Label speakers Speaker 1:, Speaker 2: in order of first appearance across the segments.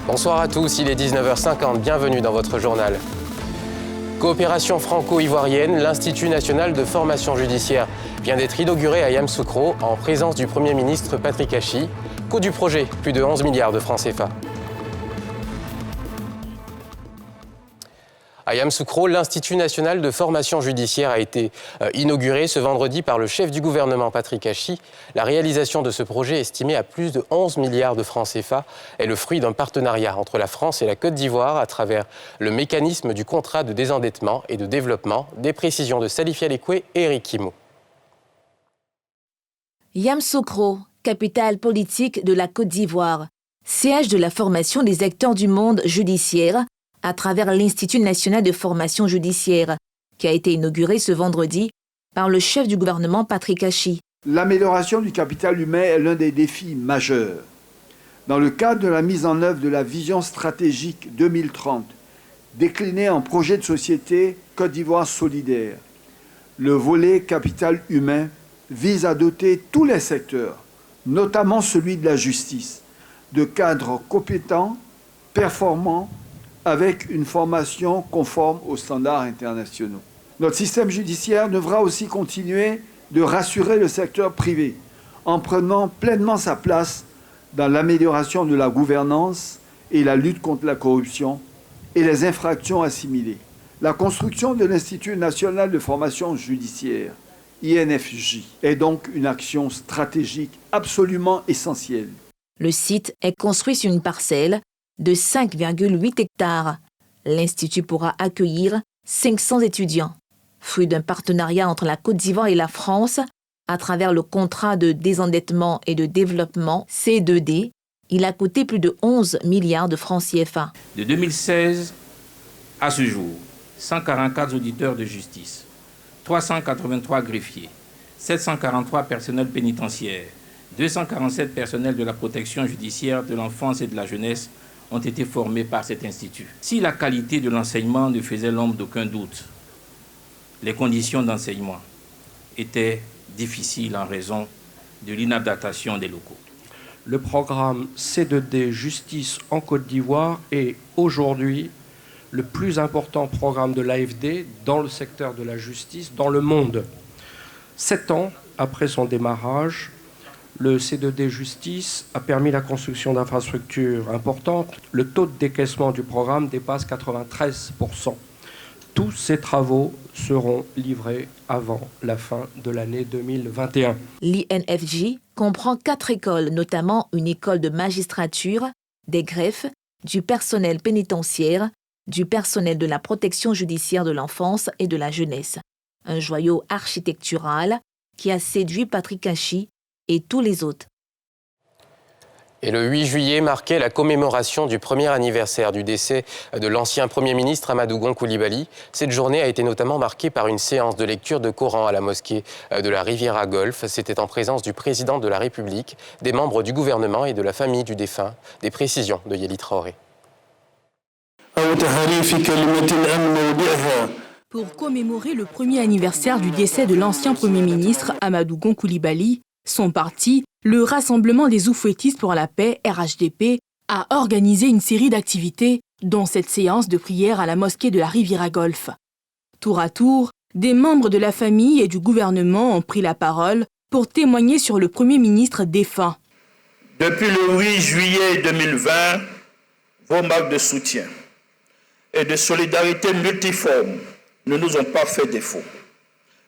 Speaker 1: Bonsoir à tous, il est 19h50, bienvenue dans votre journal. Coopération franco-ivoirienne, l'Institut national de formation judiciaire vient d'être inauguré à Yamoussoukro en présence du Premier ministre Patrick Hachi. Coût du projet, plus de 11 milliards de francs CFA. À Yamoussoukro, l'Institut national de formation judiciaire a été inauguré ce vendredi par le chef du gouvernement Patrick Hachi. La réalisation de ce projet, estimé à plus de 11 milliards de francs CFA, est le fruit d'un partenariat entre la France et la Côte d'Ivoire à travers le mécanisme du contrat de désendettement et de développement. Des précisions de Salif Yalekwe et Eric Kimo.
Speaker 2: Yamoussoukro, capitale politique de la Côte d'Ivoire, siège de la formation des acteurs du monde judiciaire, à travers l'Institut national de formation judiciaire, qui a été inauguré ce vendredi par le chef du gouvernement Patrick Hachi.
Speaker 3: L'amélioration du capital humain est l'un des défis majeurs. Dans le cadre de la mise en œuvre de la vision stratégique 2030, déclinée en projet de société Côte d'Ivoire solidaire, le volet capital humain vise à doter tous les secteurs, notamment celui de la justice, de cadres compétents, performants, avec une formation conforme aux standards internationaux. Notre système judiciaire devra aussi continuer de rassurer le secteur privé en prenant pleinement sa place dans l'amélioration de la gouvernance et la lutte contre la corruption et les infractions assimilées. La construction de l'Institut national de formation judiciaire, INFJ, est donc une action stratégique absolument essentielle.
Speaker 2: Le site est construit sur une parcelle de 5,8 hectares. L'Institut pourra accueillir 500 étudiants. Fruit d'un partenariat entre la Côte d'Ivoire et la France, à travers le contrat de désendettement et de développement C2D, il a coûté plus de 11 milliards de francs CFA.
Speaker 4: De 2016 à ce jour, 144 auditeurs de justice, 383 greffiers, 743 personnels pénitentiaires, 247 personnels de la protection judiciaire de l'enfance et de la jeunesse ont été formés par cet institut. Si la qualité de l'enseignement ne faisait l'ombre d'aucun doute, les conditions d'enseignement étaient difficiles en raison de l'inadaptation des locaux.
Speaker 5: Le programme C2D Justice en Côte d'Ivoire est aujourd'hui le plus important programme de l'AFD dans le secteur de la justice dans le monde. 7 ans après son démarrage, le C2D Justice a permis la construction d'infrastructures importantes. Le taux de décaissement du programme dépasse 93%. Tous ces travaux seront livrés avant la fin de l'année 2021.
Speaker 2: L'INFJ comprend 4 écoles, notamment une école de magistrature, des greffes, du personnel pénitentiaire, du personnel de la protection judiciaire de l'enfance et de la jeunesse. Un joyau architectural qui a séduit Patrick Hachi et tous les autres.
Speaker 1: Et le 8 juillet marquait la commémoration du premier anniversaire du décès de l'ancien Premier ministre Amadou Gon Coulibaly. Cette journée a été notamment marquée par une séance de lecture de Coran à la mosquée de la Riviera Golf. C'était en présence du président de la République, des membres du gouvernement et de la famille du défunt. Des précisions de Yeli Traoré.
Speaker 6: Pour commémorer le premier anniversaire du décès de l'ancien Premier ministre Amadou Gon Coulibaly, son parti, le Rassemblement des Oufouettistes pour la paix, RHDP, a organisé une série d'activités, dont cette séance de prière à la mosquée de la Riviera Golf. Tour à tour, des membres de la famille et du gouvernement ont pris la parole pour témoigner sur le Premier ministre défunt.
Speaker 7: Depuis le 8 juillet 2020, vos marques de soutien et de solidarité multiformes ne nous ont pas fait défaut.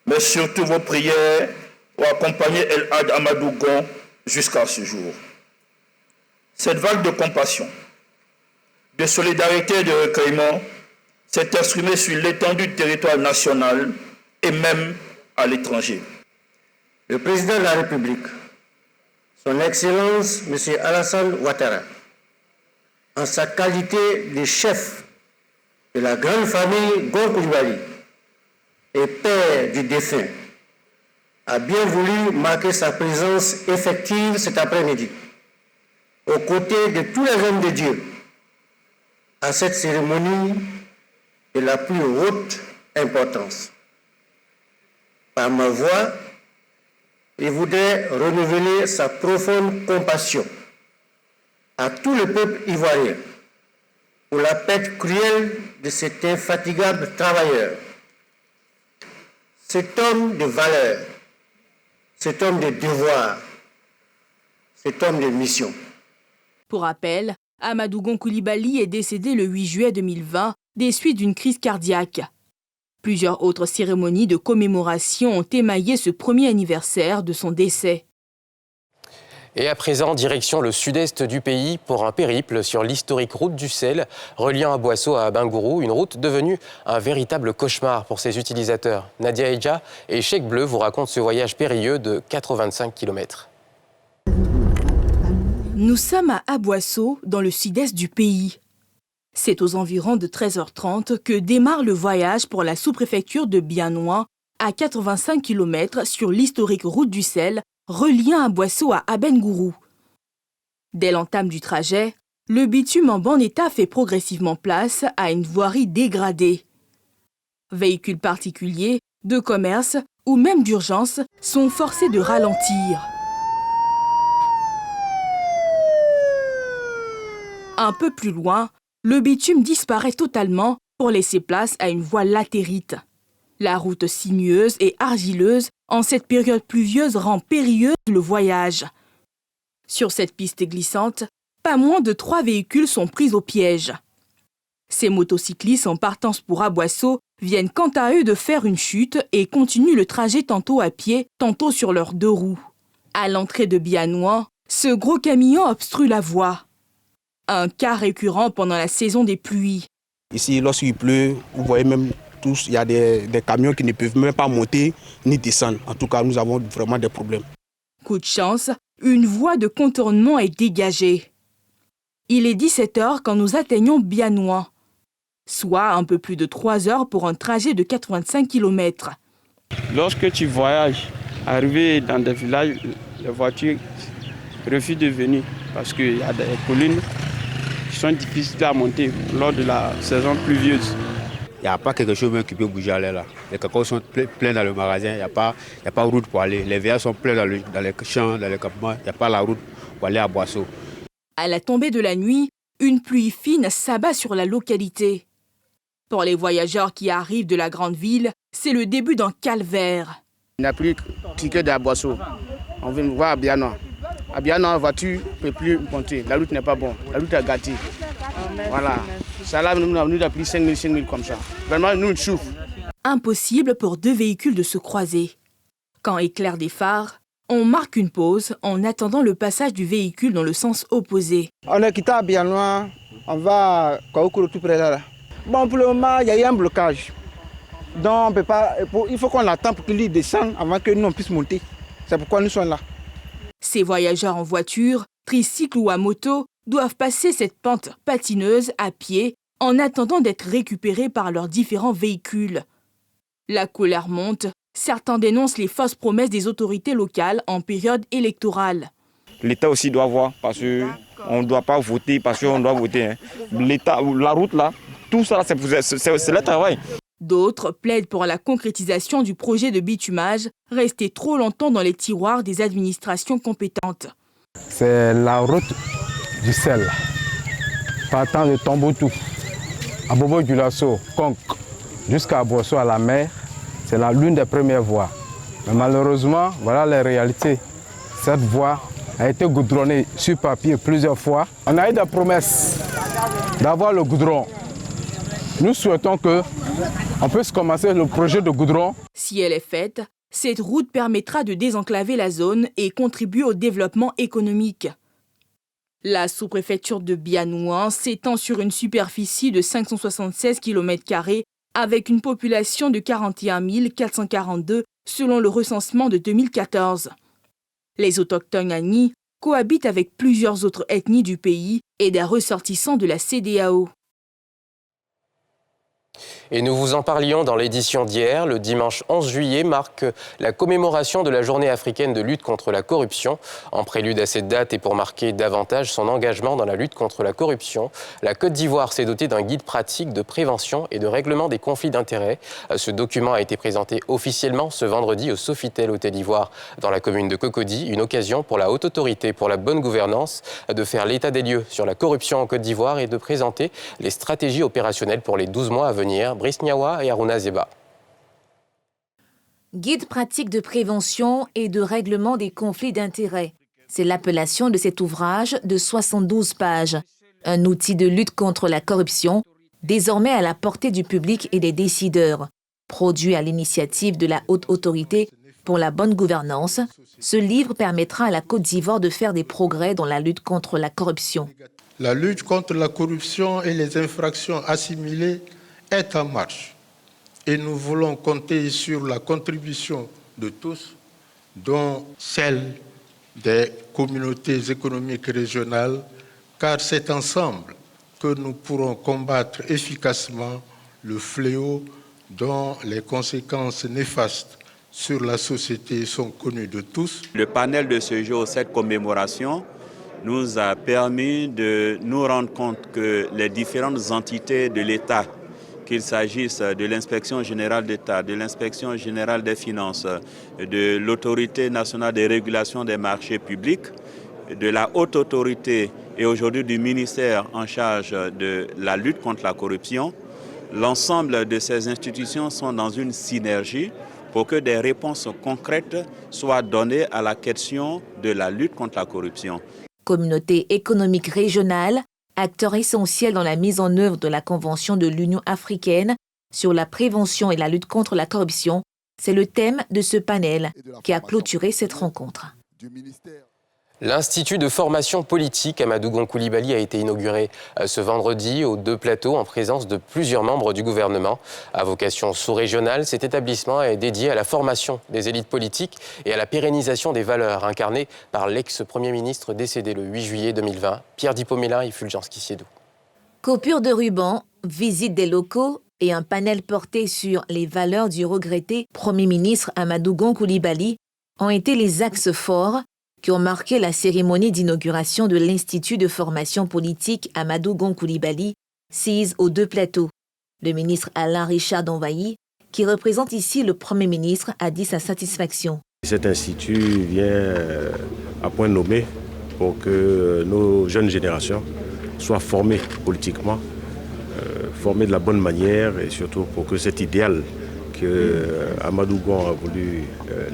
Speaker 7: Mais surtout vos prières ont accompagné El Hadj Amadou Gon jusqu'à ce jour. Cette vague de compassion, de solidarité et de recueillement s'est exprimée sur l'étendue du territoire national et même à l'étranger.
Speaker 8: Le président de la République, son Excellence M. Alassane Ouattara, en sa qualité de chef de la grande famille Gon Coulibaly et père du défunt, a bien voulu marquer sa présence effective cet après-midi, aux côtés de tous les hommes de Dieu, à cette cérémonie de la plus haute importance. Par ma voix, il voudrait renouveler sa profonde compassion à tout le peuple ivoirien pour la perte cruelle de cet infatigable travailleur. Cet homme de valeur, cet homme de devoir, cet homme de mission.
Speaker 6: Pour rappel, Amadou Gon Coulibaly est décédé le 8 juillet 2020 des suites d'une crise cardiaque. Plusieurs autres cérémonies de commémoration ont émaillé ce premier anniversaire de son décès.
Speaker 1: Et à présent, direction le sud-est du pays pour un périple sur l'historique route du sel, reliant Abosso à Bingourou, une route devenue un véritable cauchemar pour ses utilisateurs. Nadia Eja et Cheikh Bleu vous racontent ce voyage périlleux de 85 km.
Speaker 6: Nous sommes à Abosso, dans le sud-est du pays. C'est aux environs de 13h30 que démarre le voyage pour la sous-préfecture de Bianoua, à 85 km sur l'historique route du sel, reliant Abosso à Abengourou. Dès l'entame du trajet, le bitume en bon état fait progressivement place à une voirie dégradée. Véhicules particuliers, de commerce ou même d'urgence sont forcés de ralentir. Un peu plus loin, le bitume disparaît totalement pour laisser place à une voie latérite. La route sinueuse et argileuse en cette période pluvieuse rend périlleuse le voyage. Sur cette piste glissante, pas moins de 3 véhicules sont pris au piège. Ces motocyclistes en partance pour Abosso viennent quant à eux de faire une chute et continuent le trajet tantôt à pied, tantôt sur leurs 2 roues. À l'entrée de Bianoua, ce gros camion obstrue la voie. Un cas récurrent pendant la saison des pluies.
Speaker 9: Ici, lorsqu'il pleut, vous voyez même tous, il y a des camions qui ne peuvent même pas monter ni descendre. En tout cas, nous avons vraiment des problèmes.
Speaker 6: Coup de chance, une voie de contournement est dégagée. Il est 17h quand nous atteignons Bianoua, soit un peu plus de 3 heures pour un trajet de 85 km.
Speaker 10: Lorsque tu voyages, arrivé dans des villages, les voitures refusent de venir parce qu'il y a des collines qui sont difficiles à monter lors de la saison pluvieuse.
Speaker 11: Il n'y a pas quelque chose même qui peut bouger à l'air là. Les cacao sont pleins dans le magasin, il n'y a pas de route pour aller. Les verres sont pleins dans les champs, dans les campements, il n'y a pas la route pour aller à Abosso.
Speaker 6: À la tombée de la nuit, une pluie fine s'abat sur la localité. Pour les voyageurs qui arrivent de la grande ville, c'est le début d'un calvaire.
Speaker 12: Il n'y a plus que d'Abosso. On vient nous voir à Bianoua. À Bianoua, la voiture ne peut plus monter. La route n'est pas bonne. La route est gâtée. Voilà. Ça là, nous avons pris 5 000 comme ça. Vraiment, nous, on souffre.
Speaker 6: Impossible pour 2 véhicules de se croiser. Quand éclairent des phares, on marque une pause en attendant le passage du véhicule dans le sens opposé.
Speaker 13: On est quitté à Bianoua, on va à Kaoukoulo tout près là. Bon, pour le moment, il y a eu un blocage. Donc, on peut pas, il faut qu'on attende pour qu'il descende avant que nous on puisse monter. C'est pourquoi nous sommes là.
Speaker 6: Ces voyageurs en voiture, tricycle ou à moto, doivent passer cette pente patineuse à pied en attendant d'être récupérés par leurs différents véhicules. La colère monte, certains dénoncent les fausses promesses des autorités locales en période électorale.
Speaker 14: L'État aussi doit voir, parce qu'on ne doit pas voter, parce qu'on doit voter. L'État, la route là, tout ça, c'est le travail.
Speaker 6: D'autres plaident pour la concrétisation du projet de bitumage, resté trop longtemps dans les tiroirs des administrations compétentes.
Speaker 15: C'est la route du sel, partant de Tombouctou, à Bobo-Dioulasso, Konk, jusqu'à Abosso à la mer. C'est l'une des premières voies. Mais malheureusement, voilà les réalités. Cette voie a été goudronnée sur papier plusieurs fois. On a eu des promesses d'avoir le goudron. Nous souhaitons qu'on puisse commencer le projet de goudron.
Speaker 6: Si elle est faite, cette route permettra de désenclaver la zone et contribuer au développement économique. La sous-préfecture de Bianoua s'étend sur une superficie de 576 km² avec une population de 41 442 selon le recensement de 2014. Les autochtones Agni cohabitent avec plusieurs autres ethnies du pays et des ressortissants de la CEDEAO.
Speaker 1: Et nous vous en parlions dans l'édition d'hier. Le dimanche 11 juillet marque la commémoration de la Journée africaine de lutte contre la corruption. En prélude à cette date et pour marquer davantage son engagement dans la lutte contre la corruption, la Côte d'Ivoire s'est dotée d'un guide pratique de prévention et de règlement des conflits d'intérêts. Ce document a été présenté officiellement ce vendredi au Sofitel Hôtel Ivoire dans la commune de Cocody, une occasion pour la Haute Autorité pour la bonne gouvernance de faire l'état des lieux sur la corruption en Côte d'Ivoire et de présenter les stratégies opérationnelles pour les 12 mois à venir. Brice Niawa et Aruna Zeba.
Speaker 2: Guide pratique de prévention et de règlement des conflits d'intérêts. C'est l'appellation de cet ouvrage de 72 pages. Un outil de lutte contre la corruption, désormais à la portée du public et des décideurs. Produit à l'initiative de la Haute Autorité pour la bonne gouvernance, ce livre permettra à la Côte d'Ivoire de faire des progrès dans la lutte contre la corruption.
Speaker 16: La lutte contre la corruption et les infractions assimilées est en marche et nous voulons compter sur la contribution de tous, dont celle des communautés économiques régionales, car c'est ensemble que nous pourrons combattre efficacement le fléau dont les conséquences néfastes sur la société sont connues de tous.
Speaker 17: Le panel de ce jour, cette commémoration, nous a permis de nous rendre compte que les différentes entités de l'État, qu'il s'agisse de l'Inspection générale d'État, de l'Inspection générale des finances, de l'Autorité nationale de régulation des marchés publics, de la Haute Autorité et aujourd'hui du ministère en charge de la lutte contre la corruption, l'ensemble de ces institutions sont dans une synergie pour que des réponses concrètes soient données à la question de la lutte contre la corruption.
Speaker 2: Communauté économique régionale, acteur essentiel dans la mise en œuvre de la Convention de l'Union africaine sur la prévention et la lutte contre la corruption, c'est le thème de ce panel qui a clôturé cette rencontre.
Speaker 1: L'Institut de formation politique Amadou Gon Coulibaly a été inauguré ce vendredi aux deux plateaux en présence de plusieurs membres du gouvernement. À vocation sous-régionale, cet établissement est dédié à la formation des élites politiques et à la pérennisation des valeurs incarnées par l'ex-premier ministre décédé le 8 juillet 2020, Pierre Dipomélin et Fulgence Kissiedo.
Speaker 2: Coupure de ruban, visite des locaux et un panel porté sur les valeurs du regretté Premier ministre Amadou Gon Coulibaly ont été les axes forts qui ont marqué la cérémonie d'inauguration de l'Institut de formation politique Amadou Gon Coulibaly, CIS aux deux plateaux. Le ministre Alain Richard Donvayi, qui représente ici le Premier ministre, a dit sa satisfaction.
Speaker 18: Cet institut vient à point nommé pour que nos jeunes générations soient formées politiquement, formées de la bonne manière et surtout pour que cet idéal que Amadou Gon a voulu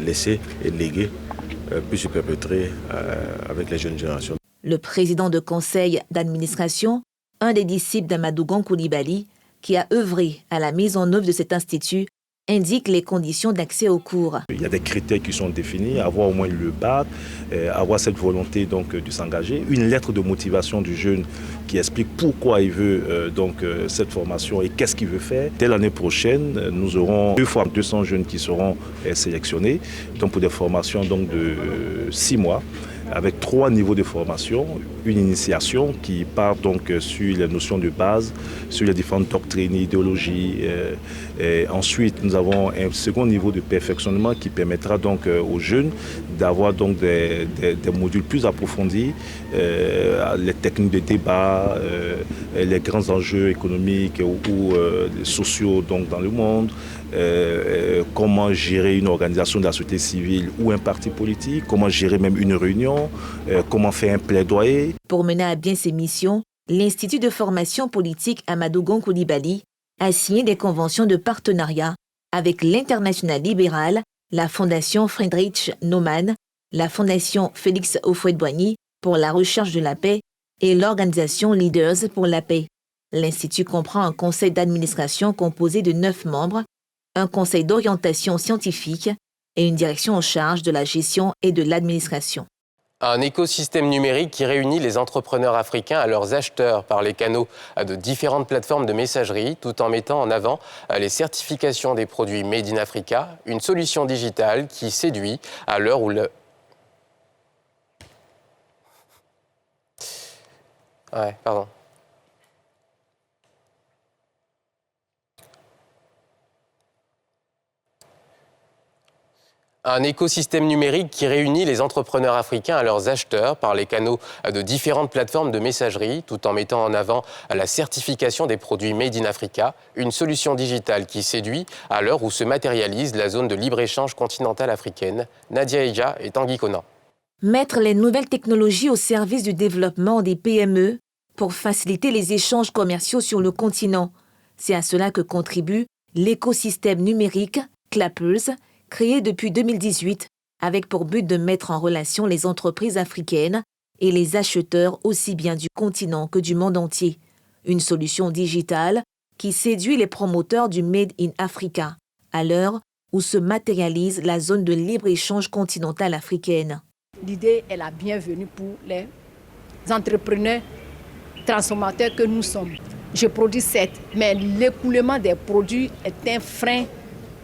Speaker 18: laisser et léguer puisse se perpétrer avec les jeunes générations.
Speaker 2: Le président de conseil d'administration, un des disciples d'Amadou Gon Coulibaly, qui a œuvré à la mise en œuvre de cet institut, indique les conditions d'accès aux cours.
Speaker 18: Il y a des critères qui sont définis, avoir au moins le bac, avoir cette volonté donc de s'engager, une lettre de motivation du jeune qui explique pourquoi il veut cette formation et qu'est-ce qu'il veut faire. Dès l'année prochaine, nous aurons 2 fois 200 jeunes qui seront sélectionnés donc pour des formations donc de 6 mois. Avec 3 niveaux de formation, une initiation qui part donc sur les notions de base, sur les différentes doctrines, idéologies. Et ensuite, nous avons un second niveau de perfectionnement qui permettra donc aux jeunes d'avoir donc des modules plus approfondis, les techniques de débat, les grands enjeux économiques ou sociaux donc dans le monde. Comment gérer une organisation de la société civile ou un parti politique, comment gérer même une réunion, comment faire un plaidoyer.
Speaker 2: Pour mener à bien ses missions, l'Institut de formation politique Amadou Gon Coulibaly a signé des conventions de partenariat avec l'Internationale libérale, la Fondation Friedrich Naumann, la Fondation Félix Houphouët-Boigny pour la recherche de la paix et l'organisation Leaders pour la paix. L'Institut comprend un conseil d'administration composé de 9 membres, un conseil d'orientation scientifique et une direction en charge de la gestion et de l'administration.
Speaker 1: Un écosystème numérique qui réunit les entrepreneurs africains à leurs acheteurs par les canaux de différentes plateformes de messagerie, tout en mettant en avant les certifications des produits Made in Africa, une solution digitale qui séduit à l'heure où le... Ouais, pardon. Un écosystème numérique qui réunit les entrepreneurs africains à leurs acheteurs par les canaux de différentes plateformes de messagerie, tout en mettant en avant la certification des produits Made in Africa, une solution digitale qui séduit à l'heure où se matérialise la zone de libre-échange continentale africaine. Nadia Eja et Tanguy Conan.
Speaker 2: Mettre les nouvelles technologies au service du développement des PME pour faciliter les échanges commerciaux sur le continent. C'est à cela que contribue l'écosystème numérique Clappers, créé depuis 2018, avec pour but de mettre en relation les entreprises africaines et les acheteurs aussi bien du continent que du monde entier. Une solution digitale qui séduit les promoteurs du Made in Africa, à l'heure où se matérialise la zone de libre-échange continentale africaine.
Speaker 19: L'idée est la bienvenue pour les entrepreneurs transformateurs que nous sommes. Je produis 7, mais l'écoulement des produits est un frein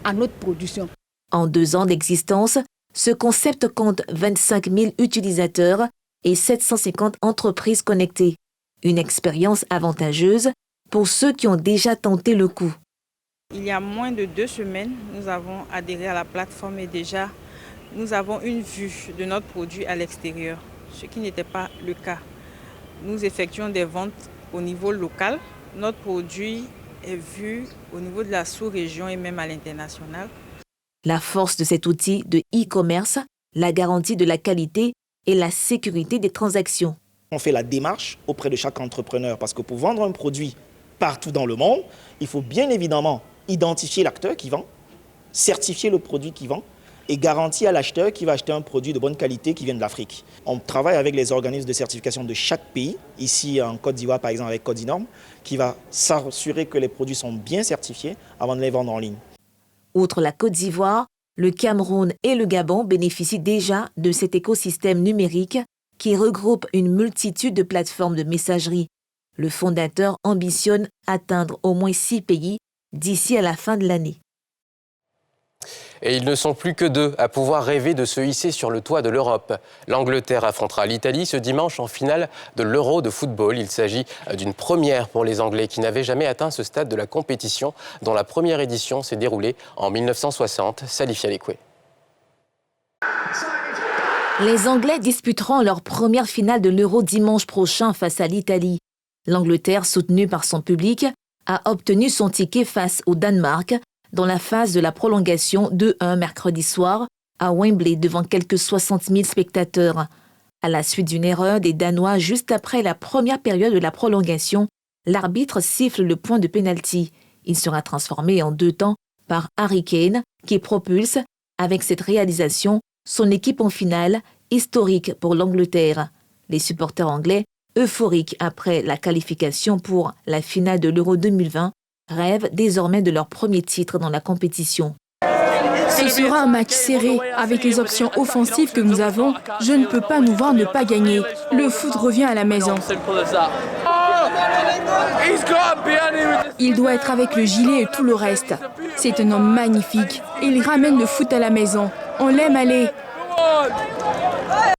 Speaker 19: à notre production.
Speaker 2: En 2 ans d'existence, ce concept compte 25 000 utilisateurs et 750 entreprises connectées. Une expérience avantageuse pour ceux qui ont déjà tenté le coup.
Speaker 20: Il y a moins de 2 semaines, nous avons adhéré à la plateforme et déjà, nous avons une vue de notre produit à l'extérieur, ce qui n'était pas le cas. Nous effectuons des ventes au niveau local. Notre produit est vu au niveau de la sous-région et même à l'international.
Speaker 2: La force de cet outil de e-commerce, la garantie de la qualité et la sécurité des transactions.
Speaker 21: On fait la démarche auprès de chaque entrepreneur parce que pour vendre un produit partout dans le monde, il faut bien évidemment identifier l'acteur qui vend, certifier le produit qui vend et garantir à l'acheteur qui va acheter un produit de bonne qualité qui vient de l'Afrique. On travaille avec les organismes de certification de chaque pays, ici en Côte d'Ivoire par exemple avec Codinorm, qui va s'assurer que les produits sont bien certifiés avant de les vendre en ligne.
Speaker 2: Outre la Côte d'Ivoire, le Cameroun et le Gabon bénéficient déjà de cet écosystème numérique qui regroupe une multitude de plateformes de messagerie. Le fondateur ambitionne atteindre au moins 6 pays d'ici à la fin de l'année.
Speaker 1: Et ils ne sont plus que 2 à pouvoir rêver de se hisser sur le toit de l'Europe. L'Angleterre affrontera l'Italie ce dimanche en finale de l'Euro de football. Il s'agit d'une première pour les Anglais qui n'avaient jamais atteint ce stade de la compétition dont la première édition s'est déroulée en 1960. Salif Yalekwe.
Speaker 2: Les Anglais disputeront leur première finale de l'Euro dimanche prochain face à l'Italie. L'Angleterre, soutenue par son public, a obtenu son ticket face au Danemark dans la phase de la prolongation 2-1 mercredi soir à Wembley devant quelques 60 000 spectateurs. À la suite d'une erreur des Danois juste après la première période de la prolongation, l'arbitre siffle le point de pénalty. Il sera transformé en 2 temps par Harry Kane qui propulse, avec cette réalisation, son équipe en finale, historique pour l'Angleterre. Les supporters anglais, euphoriques après la qualification pour la finale de l'Euro 2020, rêvent désormais de leur premier titre dans la compétition.
Speaker 6: Ce sera un match serré. Avec les options offensives que nous avons, je ne peux pas nous voir ne pas gagner. Le foot revient à la maison. Il doit être avec le gilet et tout le reste. C'est un homme magnifique. Il ramène le foot à la maison. On l'aime aller.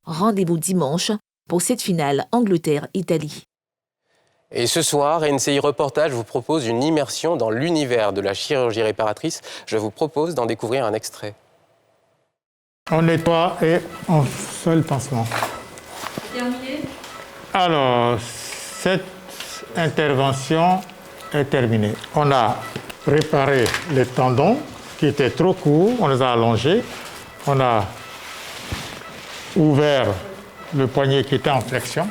Speaker 2: Rendez-vous dimanche pour cette finale Angleterre-Italie.
Speaker 1: Et ce soir, NCI Reportage vous propose une immersion dans l'univers de la chirurgie réparatrice. Je vous propose d'en découvrir un extrait.
Speaker 22: On nettoie et on fait le pansement.
Speaker 23: Terminé.
Speaker 22: Alors, cette intervention est terminée. On a réparé les tendons qui étaient trop courts, on les a allongés. On a ouvert le poignet qui était en flexion.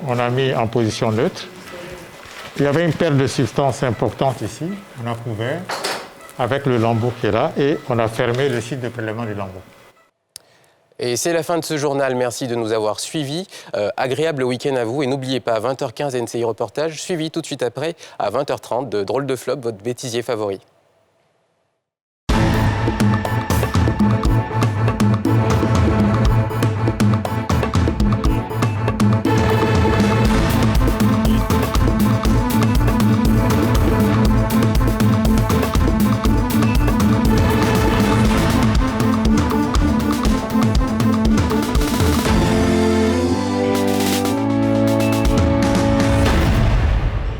Speaker 22: On a mis en position neutre. Il y avait une perte de substance importante ici. On a couvert avec le lambeau qui est là et on a fermé le site de prélèvement du lambeau.
Speaker 1: Et c'est la fin de ce journal. Merci de nous avoir suivis. Agréable week-end à vous. Et n'oubliez pas, à 20h15, NCI Reportage, suivi tout de suite après, à 20h30, de Drôle de Flop, votre bêtisier favori.